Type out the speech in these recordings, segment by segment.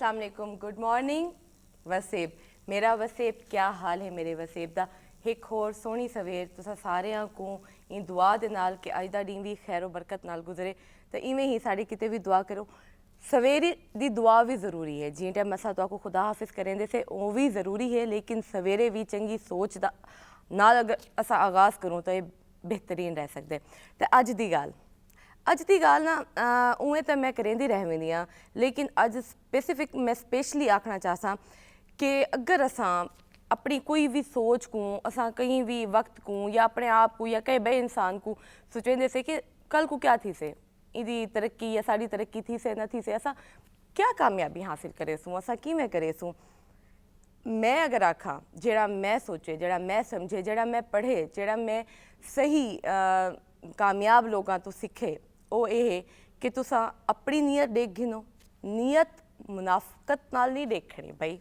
अस्सलाम वालेकुम, good morning Waseb. मेरा वसेब क्या हाल है मेरे वसेब दा। एक होर सोहनी सवेर तुसा सारिਆਂ को इन दुआ दे नाल कि अज दा दिन भी खैर बरकत नाल गुजरे। तो इवें ही साड़ी किते भी दुआ करो। सवेरे दी दुआ भी ज़रूरी है, जिं टाइम असा तो खुदा हाफिज करेंदे से वो भी ज़रूरी है, लेकिन सवेरे भी चंगी सोच दा नाल अगर असा आगाज़ करूँ तो ये बेहतरीन रह सकते। तो अज दी गाल ना उवें तो मैं करेंदी रह वेंदी हाँ, लेकिन अज स्पेसिफिक मैं स्पेशली आखना चाहसा कि अगर असा अपनी कोई भी सोच को असा कहीं भी वक्त को या अपने आप को या कई बे इंसान को सोचेंदे से कि कल को क्या थी से इदी तरक्की या साड़ी तरक्की थी से न थी से असा क्या कामयाबी हासिल करे सूँ असा किवें करे सूँ। मैं अगर आखा जेड़ा मैं सोचे, जेड़ा मैं समझे, जेड़ा मैं पढ़े, जेड़ा मैं सही कामयाब लोगों तो सीखे वो ये कि तुसा अपनी नीयत देख गिनो। नीयत मुनाफकत नाल नहीं देखनी भाई,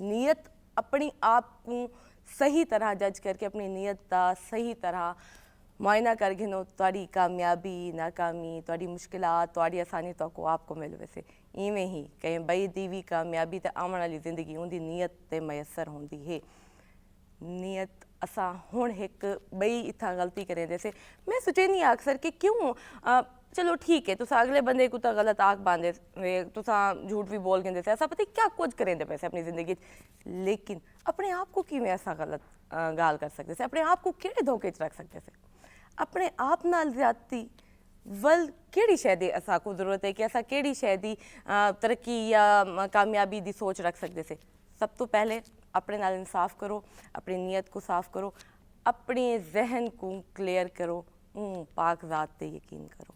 नीयत अपनी आप को सही तरह जज करके अपनी नीयत का सही तरह मुआयना कर गिनो। तुहाडी कामयाबी नाकामी, तुहाडी मुश्किलात, तुहाडी आसानी तो आपको मिल वैसे इवें ही कहीं बई दी भी कामयाबी तो आने वाली जिंदगी उनकी नीयत ते मयसर होंदी है। नीयत असा हुण एक बई इतना गलती करें जैसे मैं सोचे नहीं अक्सर कि क्यों चलो ठीक है तुसा अगले बंदे को तो गलत आख बांधे तुसा झूठ भी बोल के जैसे ऐसा पता क्या कुछ करें पैसे अपनी ज़िंदगी, लेकिन अपने आप को किवें ऐसा गलत गाल कर सकते से, अपने आप को केड़े धोखे च रख सकते से, अपने आप नाल ज्यादती वल केड़ी शै दी असा को जरूरत है कि असा केड़ी शै दी तरक्की या कामयाबी दी सोच रख सकते से। सब तो पहले अपने नाल इंसाफ करो, अपनी नीयत को साफ करो, अपने जहन को क्लियर करो, पाक ज़ात ते यकीन करो।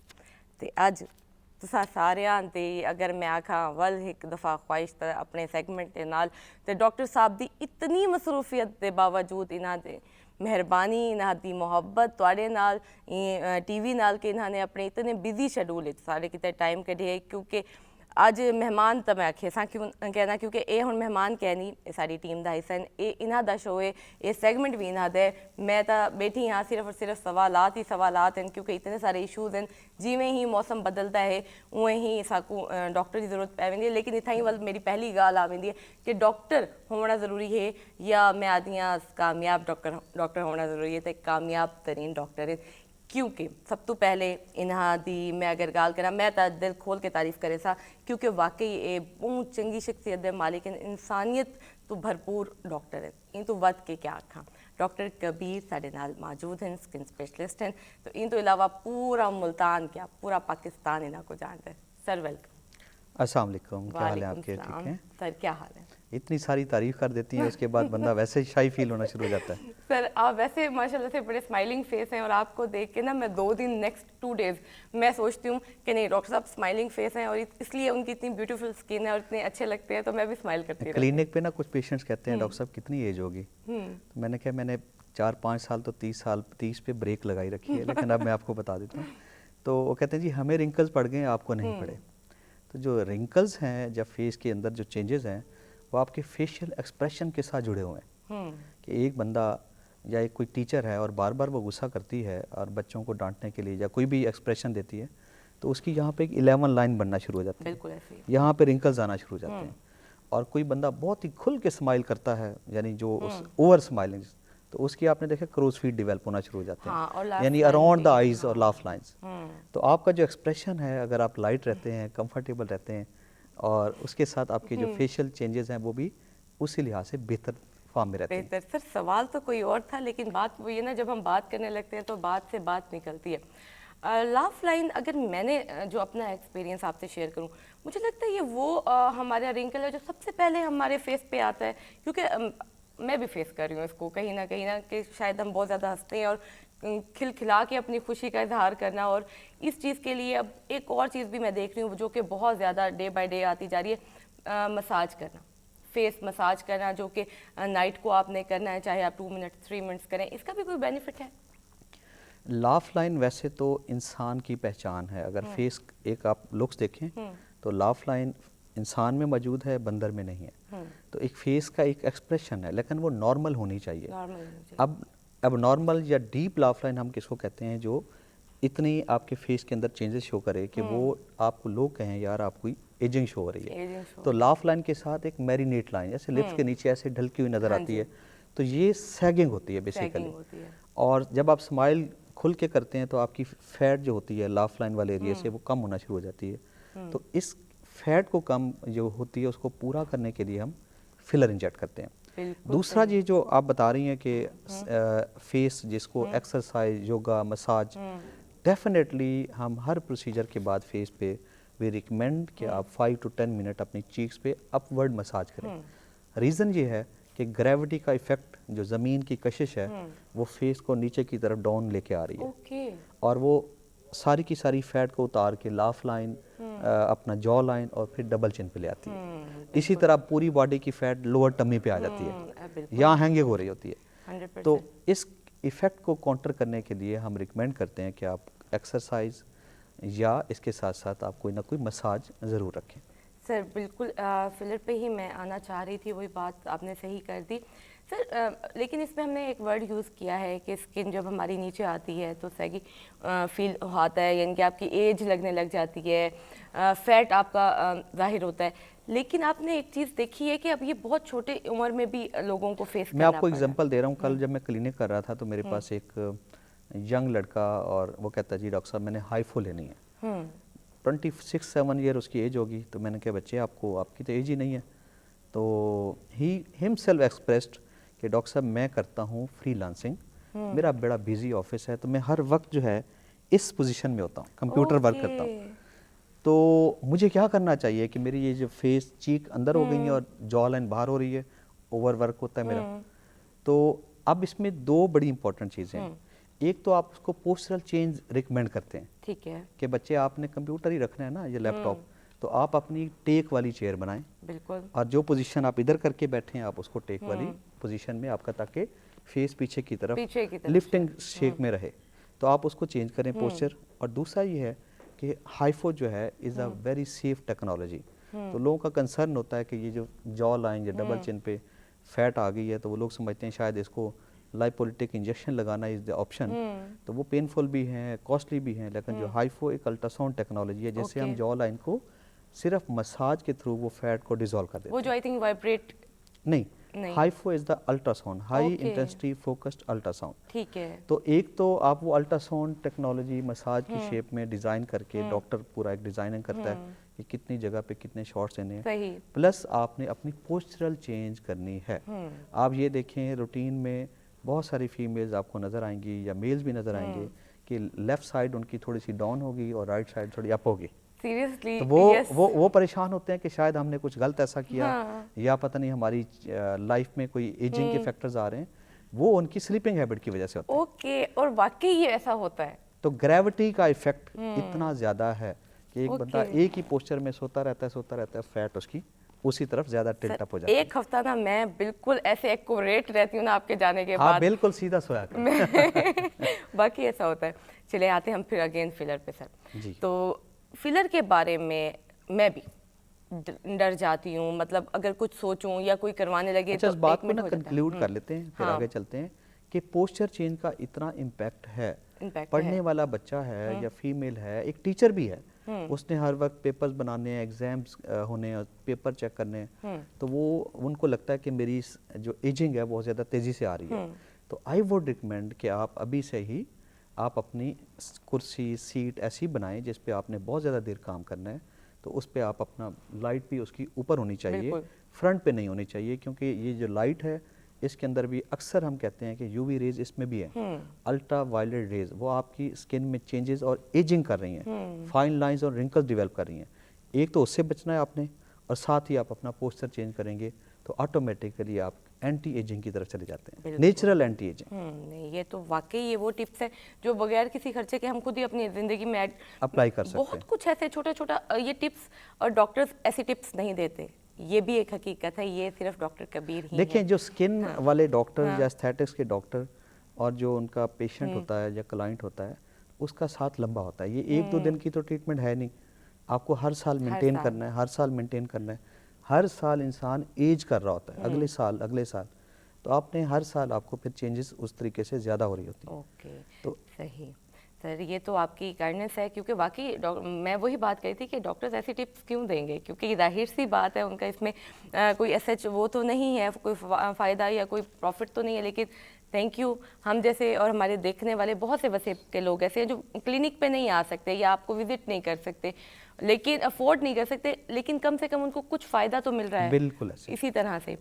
तो अज तुसा सारियां ते अगर मैं आखा वल एक दफ़ा ख्वाहिश तो अपने सैगमेंट के नाल तो डॉक्टर साहब की इतनी मसरूफियत के बावजूद इन्हां दे मेहरबानी इन्हां दी मुहब्बत तुहाडे नाल टीवी नाल के इन्होंने अपने इतने बिजी शेड्यूल सारे कितने टाइम कढे, क्योंकि अज मेहमान तो मैं आखे सा क्यों कहना क्योंकि ये हुण मेहमान कहनी साड़ी टीम का हिस्सा ये इन्हां दा शो है, ये सैगमेंट भी इन्हां दा है। मैं तो बैठी हाँ सिर्फ और सिर्फ सवालात ही सवालात हैं, क्योंकि इतने सारे इशूज़ हैं। जिमें ही मौसम बदलता है उवें ही साकू डॉक्टर की जरूरत पै वेंदी है, लेकिन इतना ही वल मेरी पहली गाल आ वेंदी है कि डॉक्टर होना ज़रूरी है या मैं आदि हाँ कामयाब डॉक्टर होना ज़रूरी है। तो कामयाब तरीन डॉक्टर है, क्योंकि सब तो पहले इन्हां दी मैं अगर गाल करा मैं तो दिल खोल के तारीफ़ करे सा, क्योंकि वाकई ये बहुत चंगी शख्सियत दे मालिक इंसानियत तो भरपूर डॉक्टर है। इन तो वध के क्या आखा डॉक्टर कबीर साढ़े नाल मौजूद हैं, स्किन स्पेशलिस्ट हैं। तो इन तो इलावा पूरा मुल्तान क्या पूरा पाकिस्तान इन्हों को जानता है। Sir welcome. अस्सलाम वालेकुम, क्या हाल है आपके? ठीक हैं सर, क्या हाल है? इतनी सारी तारीफ कर देती हैं उसके बाद बंदा वैसे ही शाई फील होना शुरू हो जाता है। सर आप वैसे माशाल्लाह से बड़े स्माइलिंग फेस हैं और आपको देख के ना मैं 2 दिन नेक्स्ट 2 डेज मैं सोचती हूँ कि नहीं डॉक्टर साहब स्माइलिंग फेस हैं और इसलिए उनकी इतनी ब्यूटीफुल स्किन है और इतने अच्छे लगते हैं, तो मैं भी स्माइल करती रहती हूँ। क्लिनिक पे ना कुछ पेशेंट्स कहते हैं डॉक्टर साहब कितनी एज होगी, तो मैंने कहा मैंने 4-5 साल तो 30 पे ब्रेक लगाई रखी है, लेकिन अब मैं आपको बता देता हूँ। तो वो कहते हैं जी हमें रिंकल्स पड़ गए आपको नहीं पड़े। तो जो रिंकल्स हैं जब फेस के अंदर जो चेंजेस हैं वो आपके फेशियल एक्सप्रेशन के साथ जुड़े हुए हैं। कि एक बंदा या एक कोई टीचर है और बार बार वो गुस्सा करती है और बच्चों को डांटने के लिए या कोई भी एक्सप्रेशन देती है तो उसकी यहाँ पे एक 11 लाइन बनना शुरू हो जाती है, यहाँ पे रिंकल्स आना शुरू हो जाते हैं। और कोई बंदा बहुत ही खुल के स्माइल करता है यानी जो ओवर स्माइलिंग, तो उसकी आपने देखा क्रोज फीट डेवलप होना शुरू हो जाते हैं, यानी अराउंड द आईज और लाफ लाइंस। तो आपका जो एक्सप्रेशन है अगर आप लाइट रहते हैं, कंफर्टेबल रहते हैं और उसके साथ आपके जो फेशियल चेंजेस हैं वो भी उसी लिहाज से बेहतर फॉर्म में रहते हैं। बेहतर सर, सवाल तो कोई और था लेकिन बात वो ये ना जब हम बात करने लगते हैं तो बात से बात निकलती है। लाफ लाइन अगर मैंने जो अपना एक्सपीरियंस आपसे शेयर करूं, मुझे लगता है ये वो हमारा रिंकल है जो सबसे पहले हमारे फेस पे आता है, क्योंकि मैं भी फेस कर रही हूँ इसको कहीं ना कि शायद हम बहुत ज़्यादा हंसते हैं और खिलखिला के अपनी खुशी का इजहार करना। और इस चीज़ के लिए अब एक और चीज़ भी मैं देख रही हूँ जो कि बहुत ज़्यादा डे बाय डे आती जा रही है, मसाज करना, फेस मसाज करना, जो कि नाइट को आपने करना है, चाहे आप 2 मिनट 3 मिनट्स करें, इसका भी कोई बेनिफिट है? लाफ लाइन वैसे तो इंसान की पहचान है। अगर फेस एक आप लुक्स देखें तो लाफ लाइन इंसान में मौजूद है, बंदर में नहीं है। तो एक फेस का एक एक्सप्रेशन है, लेकिन वो नॉर्मल होनी चाहिए। अब नॉर्मल या डीप लाफ लाइन हम किसको कहते हैं, जो इतनी आपके फेस के अंदर चेंजेस शो करे कि वो आपको लोग कहें यार आपको एजिंग शो हो रही है। तो लाफ लाइन के साथ एक मैरिनेट लाइन, जैसे लिप्स के नीचे ऐसे ढलकी हुई नज़र आती है, तो ये सैगिंग होती है बेसिकली। और जब आप स्माइल खुल के करते हैं तो आपकी फैट जो होती है लाफ लाइन वाले एरिया से वो कम होना शुरू हो जाती है। तो इस फैट को कम जो होती है उसको पूरा करने के लिए हम फिलर इंजेक्ट करते हैं। दूसरा ये जो आप बता रही हैं कि फेस जिसको एक्सरसाइज, योगा, मसाज, डेफिनेटली हम हर प्रोसीजर के बाद फेस पे वी रिकमेंड कि आप 5 to 10 मिनट अपनी चीक्स पे अपवर्ड मसाज करें। रीज़न ये है कि ग्रेविटी का इफेक्ट, जो ज़मीन की कशिश है, वो फेस को नीचे की तरफ डाउन लेके आ रही है और वो सारी की सारी फैट को उतार के लाफ लाइन, अपना जॉ लाइन और फिर डबल चिन पे ले आती है। इसी तरह पूरी बॉडी की फैट लोअर टमी पे आ जाती है, यहाँ हैंगिंग हो रही होती है। 100%। तो इस इफ़ेक्ट को काउंटर करने के लिए हम रिकमेंड करते हैं कि आप एक्सरसाइज या इसके साथ साथ आप कोई ना कोई मसाज ज़रूर रखें। सर बिल्कुल फिलर पे ही मैं आना चाह रही थी, वही बात आपने सही कर दी सर। लेकिन इसमें हमने एक वर्ड यूज़ किया है कि स्किन जब हमारी नीचे आती है तो सैगी फील होता है, यानी कि आपकी एज लगने लग जाती है, फैट आपका ज़ाहिर होता है। लेकिन आपने एक चीज़ देखी है कि अब ये बहुत छोटे उम्र में भी लोगों को फेस मैं आपको एग्जांपल दे रहा हूँ। कल जब मैं क्लिनिक कर रहा था तो मेरे पास एक यंग लड़का, और वो कहता जी डॉक्टर साहब मैंने हाइफो लेनी है। 26-7 ईयर उसकी एज होगी। तो मैंने कहा बच्चे आपकी तो एज ही नहीं है। तो ही हिमसेल्फ एक्सप्रेस्ड कि डॉक्टर साहब मैं करता हूँ फ्रीलांसिंग, मेरा बड़ा बिजी ऑफिस है, तो मैं हर वक्त जो है इस पोजीशन में होता हूँ, कंप्यूटर वर्क करता हूँ। तो मुझे क्या करना चाहिए कि मेरी ये जो फेस चीक अंदर हो गई है और जॉ लाइन बाहर हो रही है, ओवर वर्क होता है मेरा। तो अब इसमें दो बड़ी इंपॉर्टेंट चीज़ें हैं। एक तो आप उसको पोस्चरल चेंज रिकमेंड करते हैं, ठीक है, कि बच्चे आपने कंप्यूटर ही रखना है ना, ये लैपटॉप, तो आप अपनी टेक वाली चेयर बनाएं। बिल्कुल। और जो पोजीशन आप इधर करके बैठे हैं आप उसको टेक वाली पोजीशन में आपका, ताकि फेस पीछे की तरफ लिफ्टिंग शेप में रहे। तो आप उसको चेंज करें पोस्चर। और दूसरा ये है कि हाइफो जो है is a very safe technology. तो लोगों का कंसर्न होता है कि ये जो जॉ लाइन या डबल चिन पे फैट आ गई है, तो वो लोग समझते हैं शायद इसको लाइपोलिटिक इंजेक्शन लगाना इज द ऑप्शन। तो वो पेनफुल भी हैं, कॉस्टली भी हैं। लेकिन जो हाइफो एक अल्ट्रासाउंड टेक्नोलॉजी है जिससे हम जॉ लाइन को सिर्फ मसाज के थ्रू वो फैट को डिसॉल्व कर देते हैं। वो जो आई थिंक वाइब्रेट नहीं, HIFU is the ultrasound, high intensity focused ultrasound. ठीक है। तो एक तो आप वो अल्ट्रासाउंड टेक्नोलॉजी मसाज की शेप में डिजाइन करके डॉक्टर पूरा एक डिजाइनिंग करता है कि कितनी जगह पे कितने शॉट्स लेने हैं, प्लस आपने अपनी पोस्चरल चेंज करनी है। आप ये देखें रूटीन में बहुत सारी फीमेल्स आपको नजर आएंगी या मेल्स भी नजर आएंगे कि लेफ्ट साइड उनकी थोड़ी सी डाउन होगी और राइट साइड थोड़ी अप होगी। सीरियसली तो वो परेशान होते हैं कि शायद हमने कुछ गलत ऐसा किया, या पता नहीं हमारी लाइफ में कोई एजिंग के फैक्टर्स आ रहे हैं, वो उनकी स्लीपिंग हैबिट की वजह से होता है। ओके, और वाकई ये ऐसा होता है। तो ग्रेविटी का इफेक्ट इतना ज्यादा है कि एक बंदा एक ही पोस्चर में सोता रहता है, फैट उसकी उसी तरफ ज्यादा टिल्ट अप हो जाता है। एक हफ्ता ना मैं बिल्कुल ऐसे एक्यूरेट रहती हूँ ना आपके जाने के बाद। बिल्कुल सीधा सोया कर। बाकी ऐसा होता है। चले आते हम फिर अगेन फिलर पे सर जी। तो फिलर के बारे में मैं भी डर जाती हूँ, मतलब अगर कुछ सोचूं या कोई करवाने लगे। अच्छा, तो इस बात को ना कंक्लूड कर लेते हैं, फिर आगे चलते हैं कि पोस्चर चेंज का इतना इम्पैक्ट है। पढ़ने वाला बच्चा है या फीमेल है, एक टीचर भी है, उसने हर वक्त पेपर्स बनाने हैं, एग्जाम्स होने हैं, पेपर चेक करने हैं, तो वो उनको लगता है कि मेरी जो एजिंग है बहुत ज़्यादा तेज़ी से आ रही है। तो आई वुड रिकमेंड कि आप अभी से ही आप अपनी कुर्सी सीट ऐसी बनाएं जिस पे आपने बहुत ज़्यादा देर काम करना है, तो उस पे आप अपना लाइट भी उसकी ऊपर होनी चाहिए, फ्रंट पे नहीं होनी चाहिए, क्योंकि ये जो लाइट है इसके अंदर भी अक्सर हम कहते हैं कि यूवी रेज इसमें भी है, अल्ट्रा वायलेट रेज, वो आपकी स्किन में चेंजेस और एजिंग कर रही हैं, फाइन लाइंस और रिंकल्स डेवलप कर रही हैं। एक तो उससे बचना है आपने, और साथ ही आप अपना पोस्चर चेंज करेंगे तो ऑटोमेटिकली आप एंटी एजिंग की तरफ चले जाते हैं, नेचुरल एंटी एजिंग। नहीं, ये तो वाकई ये वो टिप्स है जो बगैर किसी खर्चे के हम खुद ही अपनी जिंदगी में अप्लाई कर सकते हैं। बहुत कुछ ऐसे छोटा छोटा ये टिप्स, और डॉक्टर्स ऐसी टिप्स नहीं देते, ये भी एक हकीकत है, ये सिर्फ डॉक्टर कबीर ही देखिए, जो स्किन वाले डॉक्टर या एस्थेटिक्स के डॉक्टर और जो उनका पेशेंट होता है या क्लाइंट होता है, उसका साथ लंबा होता है। ये 1-2 दिन की तो ट्रीटमेंट है नहीं, आपको हर साल मेंटेन करना है, हर साल मेंटेन करना है। हर साल इंसान एज कर रहा होता है, अगले साल, तो आपने हर साल आपको फिर चेंजेस उस तरीके से ज़्यादा हो रही होती है। ओके, तो सही सर ये तो आपकी काइंडनेस है, क्योंकि वाकई मैं वही बात करी थी कि डॉक्टर्स ऐसी टिप्स क्यों देंगे, क्योंकि जाहिर सी बात है उनका इसमें कोई ऐसा वो तो नहीं है, कोई फ़ायदा या कोई प्रॉफिट तो नहीं है। लेकिन थैंक यू, हम जैसे और हमारे देखने वाले बहुत से वसेब के लोग ऐसे हैं जो क्लिनिक पे नहीं आ सकते या आपको विजिट नहीं कर सकते, लेकिन अफोर्ड नहीं कर सकते, लेकिन कम से कम उनको कुछ फ़ायदा तो मिल रहा है। बिल्कुल ऐसे। इसी तरह से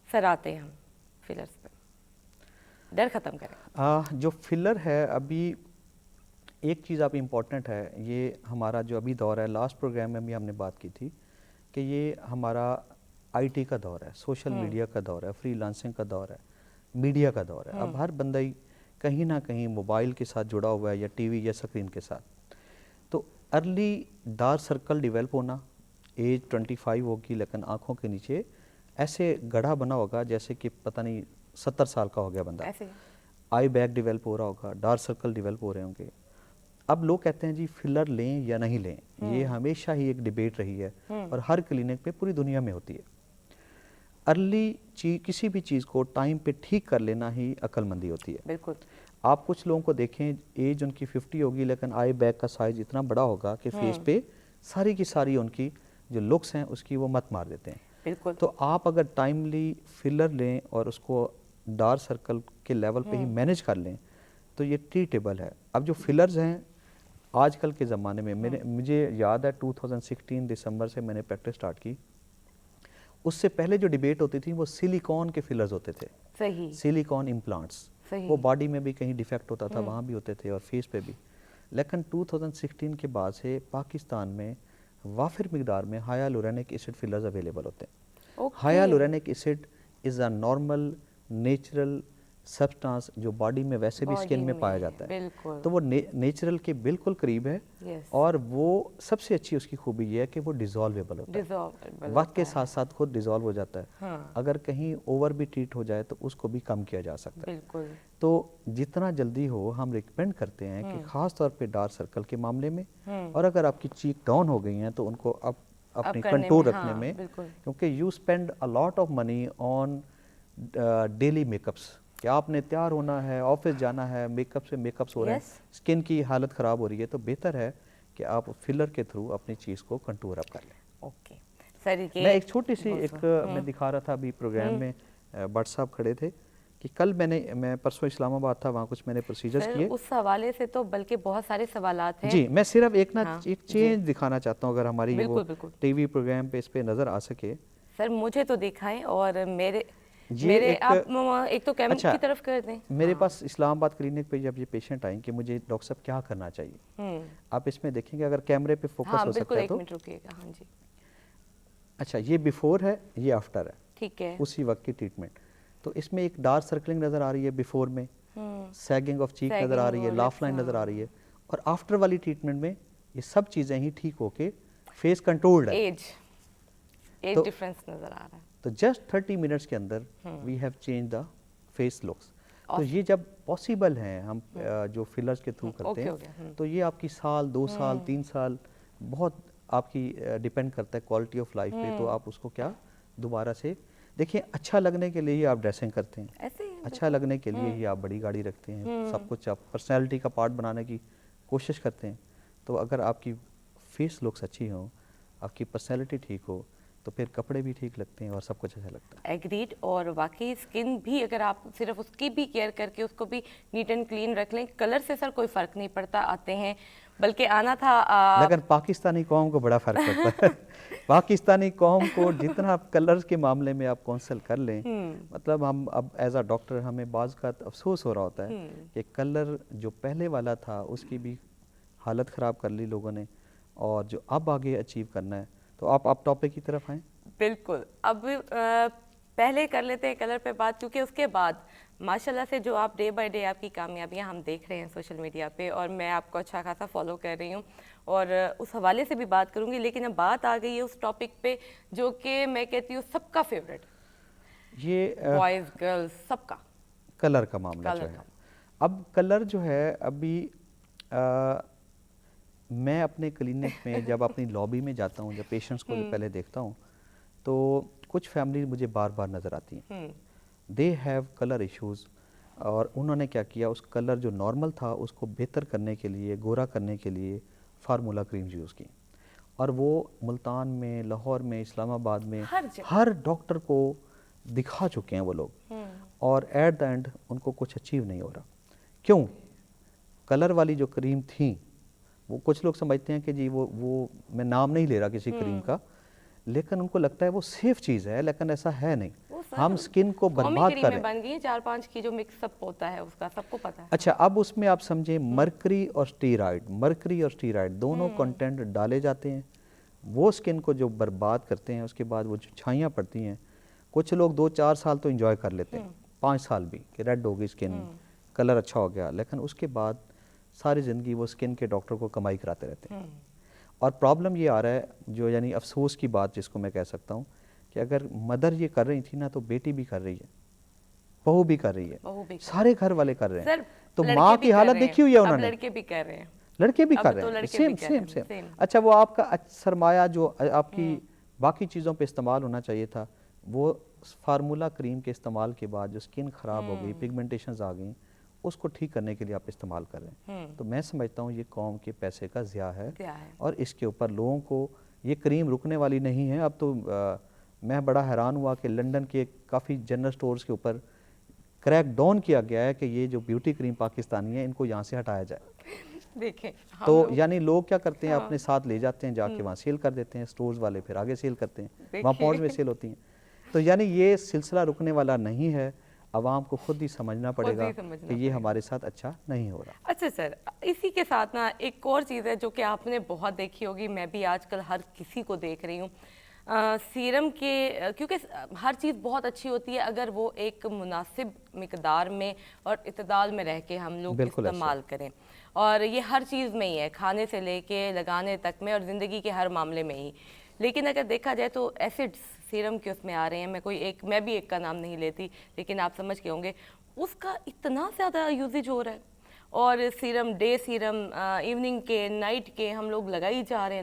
सर आते हैं हम फिलर्स पे, डर ख़त्म करें। जो फिलर है, अभी एक चीज़ आप इम्पॉर्टेंट है, ये हमारा जो अभी दौर है, लास्ट प्रोग्राम में भी हमने बात की थी कि ये हमारा आईटी का दौर है, सोशल मीडिया का दौर है, फ्रीलांसिंग का दौर है, मीडिया का दौर है। अब हर बंदा ही कहीं ना कहीं मोबाइल के साथ जुड़ा हुआ है या टीवी या स्क्रीन के साथ। तो अर्ली डार्क सर्कल डेवलप होना, एज 25 होगी लेकिन आँखों के नीचे ऐसे गड्ढा बना होगा जैसे कि पता नहीं 70 साल का हो गया बंदा। ऐसे आई बैग डेवलप हो रहा होगा, डार्क सर्कल डेवलप हो रहे होंगे। अब लोग कहते हैं जी फिलर लें या नहीं लें, ये हमेशा ही एक डिबेट रही है और हर क्लिनिक पे पूरी दुनिया में होती है। अर्ली किसी भी चीज़ को टाइम पे ठीक कर लेना ही अक्लमंदी होती है। बिल्कुल। आप कुछ लोगों को देखें, एज उनकी 50 होगी लेकिन आई बैग का साइज इतना बड़ा होगा कि फेस पे सारी की सारी उनकी जो लुक्स हैं उसकी वो मत मार देते हैं। बिल्कुल। तो आप अगर टाइमली फिलर लें और उसको डार्क सर्कल के लेवल पे ही मैनेज कर लें तो ये ट्रीटेबल है। अब जो फिलर्स हैं आजकल के ज़माने में, मुझे याद है 2016 दिसंबर से मैंने प्रैक्टिस स्टार्ट की। उससे पहले जो डिबेट होती थी वो सिलिकॉन के फिलर्स होते थे, सही। Silicon implants. वो बॉडी में भी कहीं डिफेक्ट होता था वहाँ भी होते थे और फेस पे भी। लेकिन 2016 के बाद से पाकिस्तान में वाफिर मिकदार में हायालुरोनिक एसिड फिलर्स अवेलेबल होते हैं। Hyaluronic acid is a normal natural substance जो बॉडी में वैसे भी स्किन में पाया जाता है, तो वो नेचुरल के बिल्कुल करीब है। और वो सबसे अच्छी उसकी खूबी ये है कि वो डिजॉल्वेबल होता है, वक्त के साथ साथ खुद डिजॉल्व हो जाता है। अगर कहीं ओवर भी ट्रीट हो जाए तो उसको भी कम किया जा सकता है। तो जितना जल्दी हो हम रिकमेंड करते हैं कि ख़ास तौर पे डार्क सर्कल के मामले में, और अगर आपकी चीक डाउन हो गई हैं तो उनको अपनी कंट्रोल रखने में, क्योंकि you spend a lot of money on daily makeups, कि आपने तैयार होना है, ऑफिस जाना है, मेकअप से मेकअप्स हो रहे हैं, स्किन की हालत ख़राब हो रही है, तो बेहतर है कि आप फिलर के थ्रू अपनी चीज़ को कंटूर अप कर लें। ओके सर, मैं एक छोटी सी मैं दिखा रहा था अभी प्रोग्राम में, भट्ट साहब खड़े थे कि कल मैं परसों इस्लामाबाद था, वहाँ कुछ मैंने प्रोसीजर्स किए। उस हवाले से तो बल्कि बहुत सारे सवालात हैं जी। मैं सिर्फ एक चेंज दिखाना चाहता हूँ, अगर हमारी वो टीवी प्रोग्राम पे इस पे नज़र आ सके। सर मुझे तो दिखाएं और मेरे आप एक तो कैमरे की तरफ कर दें। मेरे पास इस्लामाबाद क्लिनिक पे जब ये पेशेंट आए कि मुझे डॉक्टर साहब क्या करना चाहिए, आप इसमें देखेंगे अगर कैमरे पे फोकस हो सकता है तो। एक मिनट रुकिएगा। हाँ जी। अच्छा, ये बिफोर है, ये आफ्टर है, ठीक है, उसी वक्त की ट्रीटमेंट। तो इसमें एक डार्क सर्कलिंग नजर आ रही है बिफोर में, सैगिंग ऑफ चीक नजर आ रही है, लाफ लाइन नजर आ रही है, और आफ्टर वाली ट्रीटमेंट में ये सब चीजें ही ठीक होके फेस कंट्रोल्ड है। एज डिफरेंस नजर आ रहा है। तो जस्ट 30 मिनट्स के अंदर we have change the face looks. तो ये जब पॉसिबल है, हम जो फिलर्स के थ्रू करते हैं, तो ये आपकी साल, 2 साल, 3 साल, बहुत आपकी डिपेंड करता है क्वालिटी ऑफ लाइफ पे। तो आप उसको क्या दोबारा से देखिए, अच्छा लगने के लिए ही आप ड्रेसिंग करते हैं, अच्छा लगने के लिए ही आप बड़ी गाड़ी रखते हैं, सब कुछ आप पर्सनैलिटी का पार्ट बनाने की कोशिश करते हैं। तो अगर आपकी फेस लुक्स अच्छी हो, आपकी पर्सनैलिटी ठीक हो, तो फिर कपड़े भी ठीक लगते हैं और सब कुछ अच्छा लगता है। एग्रीड। और वाकई स्किन भी अगर आप सिर्फ उसकी भी केयर करके उसको भी नीट एंड क्लीन रख लें, कलर से सर कोई फ़र्क नहीं पड़ता। आते हैं, बल्कि आना था लेकिन पाकिस्तानी कौम को बड़ा फ़र्क पड़ता है। पाकिस्तानी कौम को जितना आप कलर्स के मामले में आप काउंसिल कर लें, मतलब हम अब एज अ डॉक्टर हमें बाज़ का अफसोस हो रहा होता है कि कलर जो पहले वाला था उसकी भी हालत ख़राब कर ली लोगों ने, और जो अब आगे अचीव करना है। तो आप टॉपिक की तरफ आएँ। बिल्कुल। अब पहले कर लेते हैं कलर पे बात, क्योंकि उसके बाद माशाल्लाह से जो आप डे बाय डे आपकी कामयाबियां हम देख रहे हैं सोशल मीडिया पे, और मैं आपको अच्छा खासा फॉलो कर रही हूँ और उस हवाले से भी बात करूँगी। लेकिन अब बात आ गई है उस टॉपिक पे जो कि मैं कहती हूँ सबका फेवरेट, ये बॉयज़ गर्ल्स सबका कलर का मामला जो है। अब कलर जो है अभी मैं अपने क्लिनिक में जब अपनी लॉबी में जाता हूँ, जब पेशेंट्स को पहले देखता हूँ, तो कुछ फैमिली मुझे बार बार नज़र आती हैं। They have colour issues. और उन्होंने क्या किया, उस कलर जो नॉर्मल था उसको बेहतर करने के लिए, गोरा करने के लिए फार्मूला क्रीम्स यूज़ की। और वो मुल्तान में, लाहौर में, इस्लामाबाद में हर जगह। हर डॉक्टर को दिखा चुके हैं वो लोग, और एट द एंड उनको कुछ अचीव नहीं हो रहा। क्यों? कलर वाली जो क्रीम थी, वो कुछ लोग समझते हैं कि जी वो मैं नाम नहीं ले रहा किसी क्रीम का, लेकिन उनको लगता है वो सेफ चीज़ है, लेकिन ऐसा है नहीं। हम स्किन को बर्बाद कर रहे हैं। बन गई 4-5 की जो मिक्सअप होता है उसका सबको पता है। अच्छा, अब उसमें आप समझें मरकरी और स्टीरॉयड दोनों कंटेंट डाले जाते हैं, वो स्किन को जो बर्बाद करते हैं। उसके बाद वो जो छाइयाँ पड़ती हैं, कुछ लोग 2-4 साल तो एंजॉय कर लेते हैं, 5 साल भी, कि रेड हो गई स्किन, कलर अच्छा हो गया, लेकिन उसके बाद सारी ज़िंदगी वो स्किन के डॉक्टर को कमाई कराते रहते हैं। और प्रॉब्लम ये आ रहा है, जो यानी अफसोस की बात जिसको मैं कह सकता हूँ, कि अगर मदर ये कर रही थी ना, तो बेटी भी कर रही है, बहू भी कर रही है, सारे घर वाले कर रहे हैं। तो माँ की हालत देखी हुई है उन्होंने। लड़के भी कर रहे हैं, लड़के भी कर रहे हैं, सेम। अच्छा, वो आपका सरमाया जो आपकी बाकी चीज़ों पे इस्तेमाल होना चाहिए था, वो फार्मूला क्रीम के इस्तेमाल के बाद जो स्किन ख़राब हो गई, पिगमेंटेशंस आ गई, उसको ठीक करने के लिए आप इस्तेमाल कर रहे हैं। तो मैं समझता हूँ ये कौम के पैसे का ज़िया है, और इसके ऊपर लोगों को ये क्रीम रुकने वाली नहीं है। अब तो मैं बड़ा हैरान हुआ कि लंदन के काफ़ी जनरल स्टोर्स के ऊपर क्रैक डाउन किया गया है कि ये जो ब्यूटी क्रीम पाकिस्तानी है, इनको यहाँ से हटाया जाए। देखें, तो यानी लोग क्या करते हैं, अपने साथ ले जाते हैं, जाके वहाँ सेल कर देते हैं, स्टोर्स वाले फिर आगे सेल करते हैं, वहाँ पहुँच में सेल होती हैं। तो यानी ये सिलसिला रुकने वाला नहीं है, आवाम को खुद ही समझना पड़ेगा कि ये हमारे साथ अच्छा नहीं हो रहा। अच्छा सर, इसी के साथ ना एक और चीज़ है जो कि आपने बहुत देखी होगी, मैं भी आजकल हर किसी को देख रही हूँ, सीरम के, क्योंकि हर चीज़ बहुत अच्छी होती है अगर वो एक मुनासिब मिकदार में और इतदाल में रह के हम लोग इस्तेमाल करें। और ये हर चीज़ में ही है, खाने से लेके लगाने तक में, और ज़िंदगी के हर मामले में ही। लेकिन अगर देखा जाए तो एसिड्स सीरम के उसमें आ रहे हैं, मैं भी एक का नाम नहीं लेती, लेकिन आप समझ के होंगे, उसका इतना ज़्यादा यूजेज हो रहा है। और सीरम, डे सीरम, इवनिंग के, नाइट के हम लोग लगाई जा रहे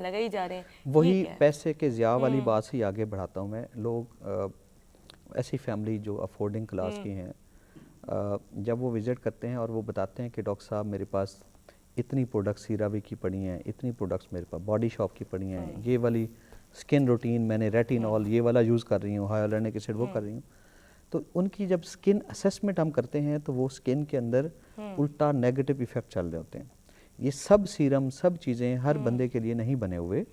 हैं। वही पैसे के ज़िया वाली बात से आगे बढ़ाता हूँ मैं। लोग ऐसी फैमिली जो अफोर्डिंग क्लास की हैं, जब वो विज़िट करते हैं और वो बताते हैं कि डॉक्टर साहब मेरे पास इतनी प्रोडक्ट्स सीरावी की पड़ी हैं, इतनी प्रोडक्ट्स मेरे पास बॉडी शॉप की पड़ी हैं, ये वाली स्किन रूटीन मैंने रेटिनॉल ये वाला यूज़ कर रही हूँ, हाइलुरोनिक एसिड वो कर रही हूँ। तो उनकी जब स्किन असेसमेंट हम करते हैं तो वो स्किन के अंदर उल्टा नेगेटिव इफेक्ट चल रहे होते हैं। ये सब सीरम, सब चीज़ें हर बंदे के लिए नहीं बने हुए।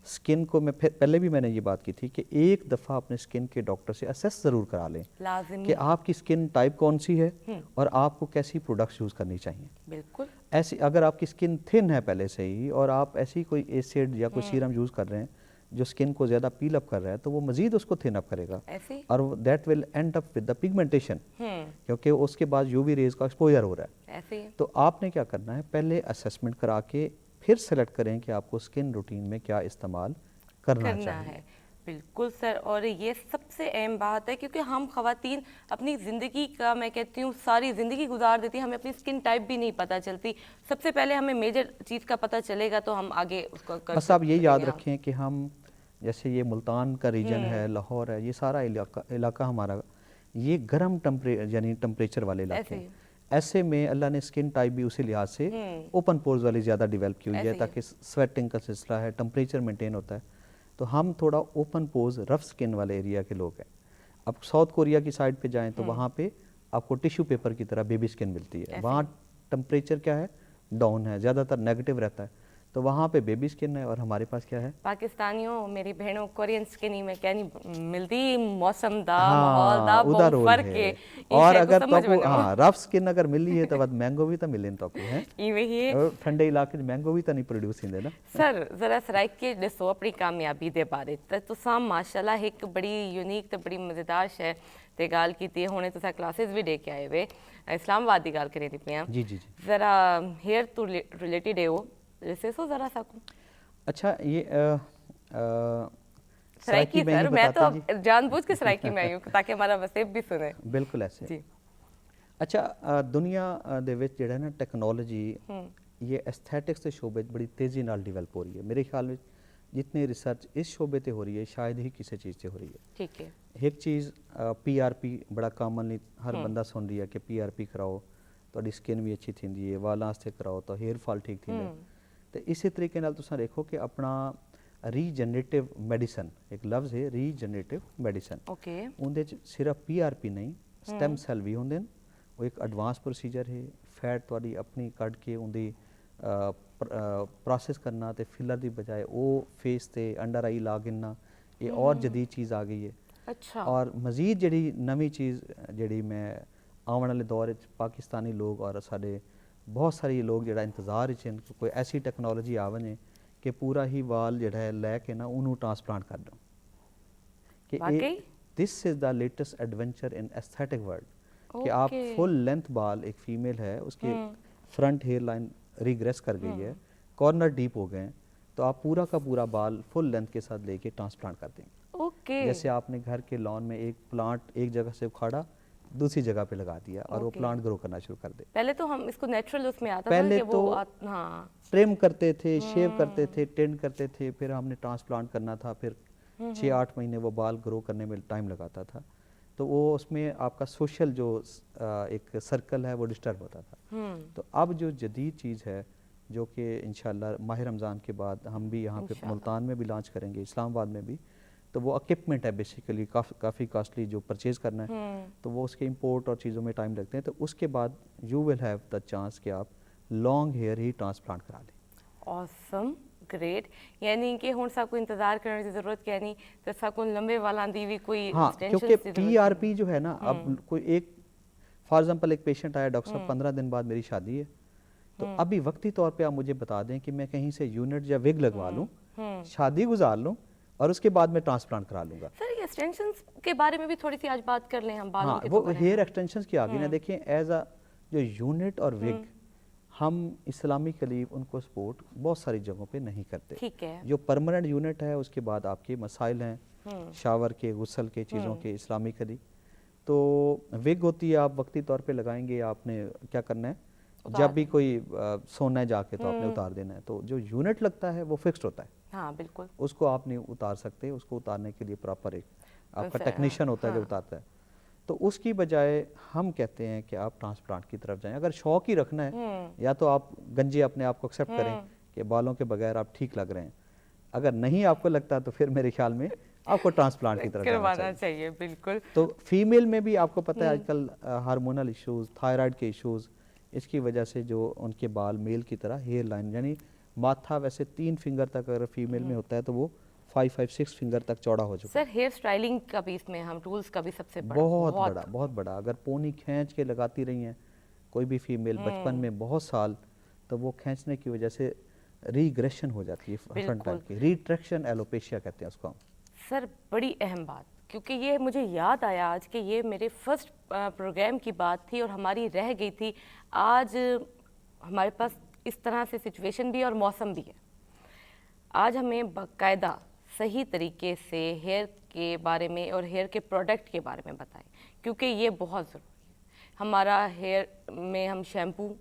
स्किन को मैं पहले भी मैंने ये बात की थी कि एक दफ़ा अपने स्किन के डॉक्टर से असेस ज़रूर करा लें कि आपकी स्किन टाइप कौन सी है और आपको कैसी प्रोडक्ट्स यूज़ करनी चाहिए। बिल्कुल ऐसी अगर आपकी स्किन थिन है पहले से ही और आप ऐसी कोई एसिड या कोई सीरम यूज़ कर रहे हैं जो स्किन को ज़्यादा पील अप कर रहा है, तो वो मज़ीद उसको थिन अप करेगा और that will and up with the pigmentation, क्योंकि उसके बाद यूवी रेज का एक्सपोजर हो रहा है। ऐसे ही। तो आपने क्या करना है, पहले असेसमेंट करा के फिर सेलेक्ट करें कि आपको स्किन रूटीन में क्या इस्तेमाल करना चाहिए। बिल्कुल सर, और ये सबसे अहम बात है, क्योंकि हम ख़वातीन अपनी ज़िंदगी का, मैं कहती हूँ सारी ज़िंदगी गुजार देती हैं, हमें अपनी स्किन टाइप भी नहीं पता चलती। सबसे पहले हमें मेजर चीज़ का पता चलेगा तो हम आगे उसको कर। बस आप ये याद रखें कि हम, जैसे ये मुल्तान का रीजन है, लाहौर है, ये सारा इलाका हमारा ये गर्म टेम्परेचर वाले इलाके हैं। ऐसे में अल्लाह ने स्किन टाइप भी उसी लिहाज से ओपन पोर्स वाली ज़्यादा डेवलप की हुई है, ताकि स्वेटिंग का सिलसिला है, टेम्परेचर मेंटेन होता है। तो हम थोड़ा ओपन पोज, रफ स्किन वाले एरिया के लोग हैं। अब साउथ कोरिया की साइड पे जाएं तो वहाँ पे आपको टिश्यू पेपर की तरह बेबी स्किन मिलती है। वहाँ टेम्परेचर क्या है, डाउन है, ज़्यादातर नेगेटिव रहता है, तो वहाँ पे बेबी स्किन है। और हमारे पास क्या है, पाकिस्तानियों, मेरी बहनों, कोरियन स्किन ही में क्या नहीं मिलती, मौसम दा, माहौल दा, बहुत फर्क है। और अगर तो रफ स्किन अगर मिली है तो बाद मैंगो भी तो मिले तो है इवे ठंडे इलाके मैंगो भी तो नहीं प्रोड्यूस हिंदे ना। सर जरा सराइके ॾिसो अपनी कामयाबी दे बारे त तुसां माशाल्लाह एक बड़ी यूनिक तो बड़ी मज़ेदार शै ते गाल कीती है। हुणे तुसां क्लासेस भी दे के आए वे, इस्लामाबाद की गाल करी थी पिया। जी जी जी। जरा हेयर टू रिलेटेड है वो रिसेसो जरा साकू। अच्छा, ये सराइकी सर, मैं तो जानबूझ के सराइकी में आई हूँ ताकि हमारा वसेब भी सुने। बिल्कुल ऐसे जी। अच्छा, दुनिया दे विच जेड़ा ना टेक्नोलॉजी ये एस्थेटिक्स के शोबे बड़ी तेजी नाल डेवलप हो रही है। मेरे ख्याल में जितनी रिसर्च इस शोबे ते हो रही है शायद ही किसी चीज़ से हो रही है। ठीक है। एक चीज़ PRP बड़ा कॉमनली हर बंदा सुन रही है कि PRP कराओ तो स्किन भी अच्छी थी, वाल आस्ते कराओ तो हेयर फॉल ठीक थी। तो इसी तरीके नाल तुसां देखो कि अपना रीजनरेटिव मेडिसन, एक लफ्ज़ है रीजनरेटिव मेडिसन, ओके। उनदे च सिर्फ PRP नहीं स्टेम सैल भी होंदे न। वो एक एडवांस प्रोसीजर है, फैट तुहाडी अपनी कढ़ के उनदी प्रोसेस करना ते फिलर दी बजाय वो फेस ते अंडर आई ला गिनना, ये और जदीद चीज़ आ गई है। अच्छा। और मज़ीद जड़ी नवी चीज़ जड़ी मैं आने वाले दौर च पाकिस्तानी लोग और साढ़े बहुत सारे लोग जड़ा इंतज़ार च कोई ऐसी टेक्नोलॉजी आ वने कि पूरा ही वाल जड़ा है लैके ना उन्होंने ट्रांसप्लांट कर दो कि वाकई? This is the latest adventure in aesthetic world कि आप ओके। फुल लेंथ बाल, एक फीमेल है उसके फ्रंट हेयर लाइन रिग्रेस कर गई है, कॉर्नर डीप हो गए हैं, तो आप पूरा का पूरा बाल फुल लेंथ के साथ लेके ट्रांसप्लांट कर देंगे। ओके। जैसे आपने घर के लॉन में एक प्लांट एक जगह से उखाड़ा दूसरी जगह पे लगा दिया और वो ओके। प्लांट ग्रो करना शुरू कर दे। पहले तो हम इसको नेचुरल उसमें आता था ना पहले कि वो तो हाँ। ट्रिम करते थे, शेव करते थे, टेंड करते थे, फिर हमने ट्रांसप्लांट करना था, फिर 6-8 महीने वो बाल ग्रो करने में टाइम लगाता था। तो वो उसमें आपका सोशल जो एक सर्कल है वो डिस्टर्ब होता था। तो अब जो जदीद चीज़ है जो कि इंशाल्लाह माह रमज़ान के बाद हम भी यहाँ पे मुल्तान में भी लॉन्च करेंगे, इस्लामाबाद में भी, तो वो इक्विपमेंट है बेसिकली काफ़ी कॉस्टली जो परचेज़ करना है, तो वो उसके इंपोर्ट और चीज़ों में टाइम लगते हैं। तो उसके बाद you will have the chance कि आप लॉन्ग हेयर ही ट्रांसप्लांट करा लें। Awesome, great. यानी कि हुण साकू इंतजार करने की जरूरत क्या नहीं, तो साकू लंबे वालां दी भी कोई हाँ, extensions क्योंकि की जरूरत PRP जो है ना, अब कोई एक फॉर एग्जांपल एक पेशेंट आया, डॉक्टर साहब 15 दिन बाद मेरी शादी है, तो अभी वक्ती तौर पे आप मुझे बता दें कि मैं कहीं से यूनिट या विग लगवा लूँ, शादी गुजार लूँ और उसके बाद मैं ट्रांसप्लांट करा लूँगा। सर ये एक्सटेंशंस के बारे में भी थोड़ी सी आज बात कर लें हम, बालों हाँ, के वो तो करें हेयर हम। एक्सटेंशंस की आ गई ना, देखिए एज अ जो यूनिट और विग हम इस्लामिकली उनको सपोर्ट बहुत सारी जगहों पे नहीं करते। ठीक है। जो परमानेंट यूनिट है उसके बाद आपके मसाइल हैं शावर के, गुस्ल के, चीज़ों के इस्लामिकली। तो विग होती है, आप वक्ती तौर पे लगाएंगे, आपने क्या करना है जब भी कोई सोना है जाके तो आपने उतार देना है। तो जो यूनिट लगता है वो फिक्स्ड होता है, हाँ बिल्कुल। उसको आप नहीं उतार सकते, उसको उतारने के लिए प्रॉपर एक आपका टेक्नीशियन होता है जो उतारता है। तो उसकी बजाय हम कहते हैं कि आप ट्रांसप्लांट की तरफ जाएं। अगर शौक ही रखना है, या तो आप गंजे अपने आप को एक्सेप्ट करें कि बालों के बगैर आप ठीक लग रहे हैं, अगर नहीं आपको लगता तो फिर मेरे ख्याल में आपको ट्रांसप्लांट की तरफ जाना करवाना चाहिए। चाहिए, बिल्कुल। तो फीमेल में भी आपको पता है आजकल हार्मोनल इश्यूज, थायराइड के इश्यूज, इसकी वजह से जो उनके बाल मेल की तरह हेयर लाइन, यानी माथा वैसे 3 फिंगर तक अगर फीमेल में होता है तो वो 5-6 फिंगर तक चौड़ा हो चुका है। सर हेयर स्टाइलिंग का भी इसमें हम टूल्स का भी सबसे बड़ा बहुत बड़ा अगर पोनी खींच के लगाती रही हैं कोई भी फीमेल बचपन में बहुत साल, तो वो खींचने की वजह से रीग्रेशन हो जाती है फ्रंट टाइप की, रिट्रैक्शन एलोपेशिया कहते हैं उसको हम। सर बड़ी अहम बात, क्योंकि ये मुझे याद आया आज कि ये मेरे फर्स्ट प्रोग्राम की बात थी और हमारी रह गई थी। आज हमारे पास इस तरह से सिचुएशन भी और मौसम भी है। आज हमें बाकायदा सही तरीके से हेयर के बारे में और हेयर के प्रोडक्ट के बारे में बताएं, क्योंकि ये बहुत ज़रूरी है। हमारा हेयर में हम शैम्पू,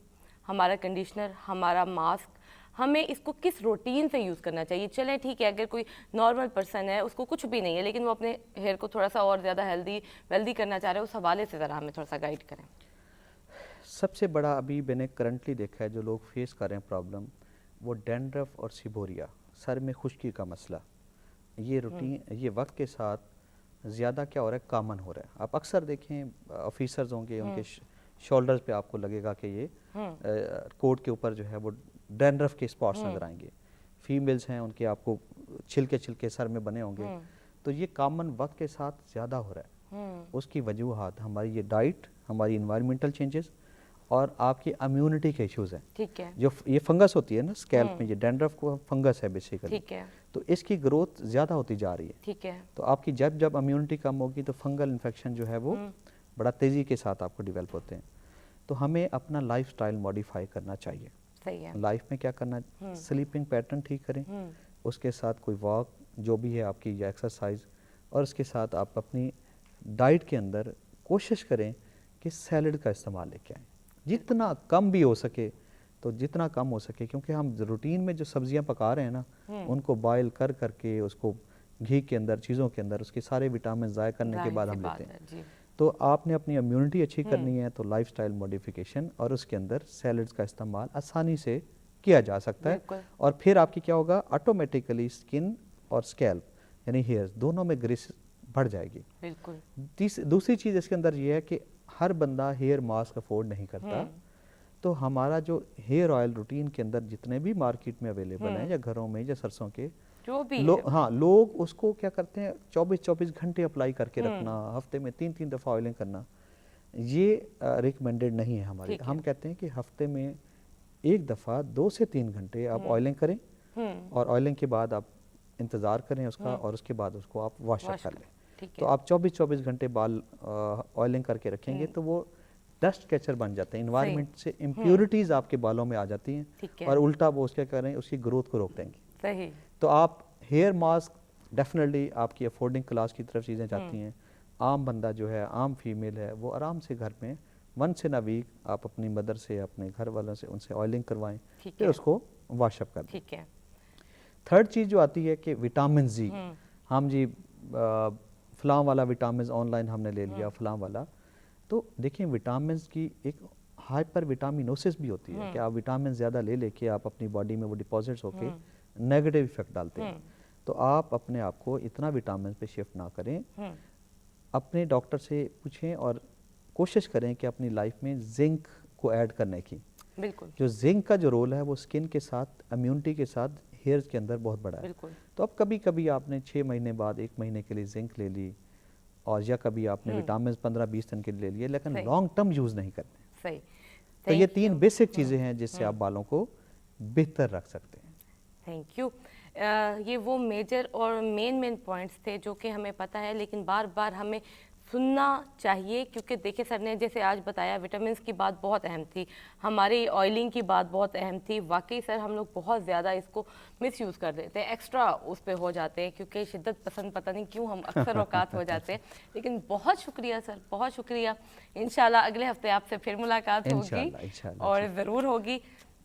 हमारा कंडीशनर, हमारा मास्क, हमें इसको किस रूटीन से यूज़ करना चाहिए। चलें ठीक है, अगर कोई नॉर्मल पर्सन है उसको कुछ भी नहीं है लेकिन वो अपने हेयर को थोड़ा सा और ज़्यादा हेल्दी वेल्दी करना चाह रहे हैं, उस हवाले से ज़रा हमें थोड़ा सा गाइड करें। सबसे बड़ा अभी मैंने करंटली देखा है जो लोग फेस कर रहे हैं प्रॉब्लम, वो डैंड्रफ और सिबोरिया, सर में खुश्की का मसला। ये रूटीन ये वक्त के साथ ज़्यादा क्या हो रहा है, कॉमन हो रहा है। आप अक्सर देखें ऑफिसर्स होंगे, उनके शोल्डर्स पे आपको लगेगा कि ये कोट के ऊपर जो है वो डैंड्रफ के स्पॉट्स नजर आएंगे। फीमेल्स हैं उनके आपको छिलके छिलके सर में बने होंगे। तो ये कॉमन वक्त के साथ ज़्यादा हो रहा है। उसकी वजूहात हमारी ये डाइट, हमारी इन्वायरमेंटल चेंजेस और आपकी इम्यूनिटी के इश्यूज हैं। ठीक है। जो ये फंगस होती है ना स्कैल्प में, ये डैंड्रफ को फंगस है बेसिकली। ठीक है। तो इसकी ग्रोथ ज़्यादा होती जा रही है। ठीक है। तो आपकी जब जब इम्यूनिटी कम होगी तो फंगल इन्फेक्शन जो है वो बड़ा तेज़ी के साथ आपको डेवलप होते हैं। तो हमें अपना लाइफस्टाइल मॉडिफाई करना चाहिए। सही है। लाइफ में क्या करना, स्लीपिंग पैटर्न ठीक करें, उसके साथ कोई वॉक जो भी है आपकी या एक्सरसाइज, और उसके साथ आप अपनी डाइट के अंदर कोशिश करें कि सैलड का इस्तेमाल लेके आएँ, जितना कम भी हो सके। तो जितना कम हो सके, क्योंकि हम रूटीन में जो सब्जियां पका रहे हैं ना, उनको बॉयल कर करके उसको घी के अंदर, चीज़ों के अंदर उसके सारे विटामिन ज़ाय करने के बाद हम लेते हैं। तो आपने अपनी इम्यूनिटी अच्छी करनी है तो लाइफस्टाइल मॉडिफिकेशन और उसके अंदर सैलड्स का इस्तेमाल आसानी से किया जा सकता है। और फिर आपकी क्या होगा, ऑटोमेटिकली स्किन और स्कैल्प यानी हेयर्स दोनों में ग्रेस बढ़ जाएगी। बिल्कुल। दूसरी चीज़ इसके अंदर ये है कि हर बंदा हेयर मास्क अफोर्ड नहीं करता, तो हमारा जो हेयर ऑयल रूटीन के अंदर जितने भी मार्केट में अवेलेबल हैं या घरों में या सरसों के जो भी लोग उसको क्या करते हैं 24-24 घंटे अप्लाई करके रखना, हफ्ते में 3-3 दफ़ा ऑयलिंग करना, ये रिकमेंडेड नहीं है हमारे। हम कहते हैं कि हफ्ते में एक दफ़ा 2 से 3 घंटे आप ऑयलिंग करें और ऑयलिंग के बाद आप इंतज़ार करें उसका और उसके बाद उसको आप वॉश कर लें। तो आप 24-24 घंटे बाल ऑयलिंग करके रखेंगे तो वो डस्ट कैचर बन जाते हैं, इन्वायरमेंट से इम्प्योरिटीज़ आपके बालों में आ जाती हैं और उल्टा वो उसके करें उसकी ग्रोथ को रोक देंगी। सही। तो आप हेयर मास्क डेफिनेटली आपकी अफोर्डिंग क्लास की तरफ चीज़ें जाती हैं। आम बंदा जो है, आम फीमेल है, वो आराम से घर में वंस इन अ वीक आप अपनी मदर से, अपने घर वालों से उनसे ऑयलिंग करवाएं, फिर उसको वॉशअप कर दें। ठीक है। थर्ड चीज़ जो आती है कि विटामिन जी, हम जी फलां वाला विटामिन ऑनलाइन हमने ले लिया फलां वाला, तो देखिए विटामिन की एक हाइपर विटामिनोसिस भी होती है कि आप विटामिन ज़्यादा ले लेके आप अपनी बॉडी में वो डिपॉजिट्स होके नेगेटिव इफेक्ट डालते हैं। तो आप अपने आप को इतना विटामिन पे शिफ्ट ना करें, अपने डॉक्टर से पूछें और कोशिश करें कि अपनी लाइफ में जिंक को ऐड करने की। बिल्कुल। जो जिंक का जो रोल है वो स्किन के साथ, इम्यूनिटी के साथ हेयर्स के अंदर बहुत बड़ा है। तो अब कभी कभी आपने 6 महीने बाद 1 महीने के लिए जिंक ले ली और या कभी आपने विटामिन 15-20 दिन के लिए ले लिए, लेकिन लॉन्ग टर्म यूज़ नहीं करने। सही। तो ये 3 बेसिक चीज़ें हैं जिससे आप बालों को बेहतर रख सकते हैं। Thank you. ये वो मेजर और मेन पॉइंट्स थे जो कि हमें पता है, लेकिन बार बार हमें सुनना चाहिए, क्योंकि देखिए सर ने जैसे आज बताया विटामिन्स की बात बहुत अहम थी, हमारी ऑयलिंग की बात बहुत अहम थी। वाकई सर हम लोग बहुत ज़्यादा इसको मिसयूज़ कर देते हैं, एक्स्ट्रा उस पर हो जाते हैं, क्योंकि शिद्दत पसंद पता नहीं क्यों हम अक्सर औकात हो जाते हैं। लेकिन बहुत शुक्रिया सर, बहुत शुक्रिया। इंशाल्लाह अगले हफ्ते आपसे फिर मुलाकात होगी और ज़रूर होगी।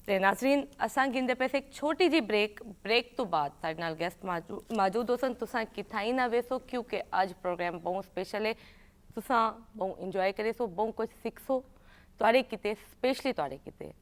ते नाज़रीन असां गिंदे पे एक छोटी जी ब्रेक तो बाद साडे नाल गेस्ट मौजूद होसन, तुसां किथाई ना वेसो, क्योंकि आज प्रोग्राम बहुत स्पेशल है, तुसां बहुत इंजॉय करे सो, बहुत कुछ सीख सो, तुआड़े किते स्पेशली तुआड़े किते